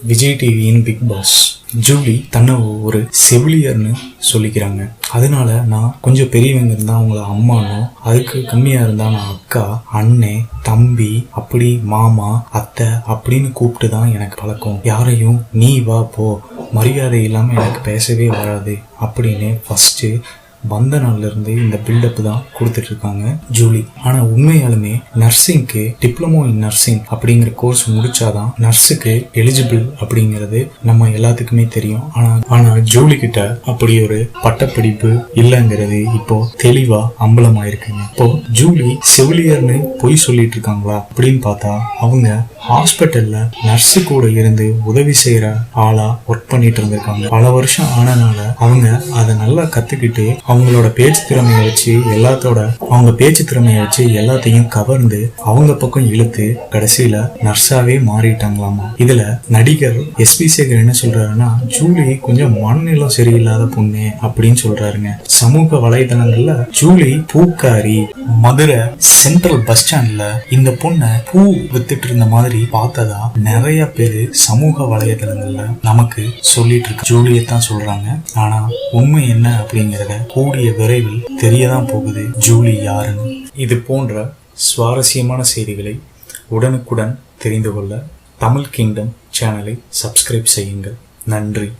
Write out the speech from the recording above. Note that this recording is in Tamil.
விஜய் டிவியின் பிக் பாஸ். ஜூலி தன்னை ஒரு செவிலியர்னு சொல்லிக்கிறாங்க. அதனால நான் கொஞ்சம் பெரியவங்க இருந்தா அவங்கள அம்மானோ, அதுக்கு கம்மியா இருந்தா நான் அக்கா, அண்ணே, தம்பி, அப்படி மாமா, அத்தை அப்படின்னு கூப்பிட்டு தான் எனக்கு பழக்கம். யாரையும் நீ வா போ, மரியாதை இல்லாம எனக்கு பேசவே வராது அப்படின்னு ஃபர்ஸ்ட் வந்த நாள்ல இருந்து இந்த பில்டப் தான் கொடுத்துட்டு இருக்காங்க ஜூலி. ஆனா உண்மையாலுமே நர்சிங்க்கு டிப்ளமோ இன் நர்சிங் அப்படிங்கிற கோர்ஸ் முடிச்சாதான் நர்ஸுக்கு எலிஜிபிள் அப்படிங்கிறது நம்ம எல்லாத்துக்குமே தெரியும். ஆனா ஜூலி கிட்ட அப்படி ஒரு பட்டப்படிப்பு இல்லைங்கிறது இப்போ தெளிவா அம்பலமாயிருக்குங்க. இப்போ ஜூலி செவிலியர்னு பொய் சொல்லிட்டு இருக்காங்களா அப்படின்னு பார்த்தா, அவங்க ஹாஸ்பிட்டல்ல நர்ஸு கூட இருந்து உதவி செய்யற ஆளா ஒர்க் பண்ணிட்டு இருந்திருக்காங்க. பல வருஷம் ஆனனால அவங்க அதை நல்லா கத்துக்கிட்டு அவங்களோட பேச்சு திறமையை வச்சு எல்லாத்தையும் கவர்ந்து அவங்க பக்கம் இழுத்து கடைசியில நர்ஸாவே மாறிட்டாங்களாமா. இதுல நடிகர் எஸ்.வி. சேகர் என்ன சொல்றாருன்னா, ஜூலி கொஞ்சம் மனநிலம் சரியில்லாத பொண்ணு அப்படின்னு சொல்றாருங்க. சமூக வலைதளங்கள்ல ஜூலி பூக்காரி, மதுரை சென்ட்ரல் பஸ் ஸ்டாண்ட்ல இந்த பொண்ணை பூ வித்துட்டு இருந்த மாதிரி பார்த்ததா நிறைய பேரு சமூக வலைதளங்கள்ல நமக்கு சொல்லிட்டு இருக்க ஜூலியத்தான் சொல்றாங்க. ஆனா உண்மை என்ன அப்படிங்கறத கூடிய விரைவில் தெரியதான் போகுது ஜூலி யாருன்னு. இது போன்ற சுவாரஸ்யமான செய்திகளை உடனுக்குடன் தெரிந்து கொள்ள தமிழ் கிங்டம் சேனலை சப்ஸ்கிரைப் செய்யுங்கள். நன்றி.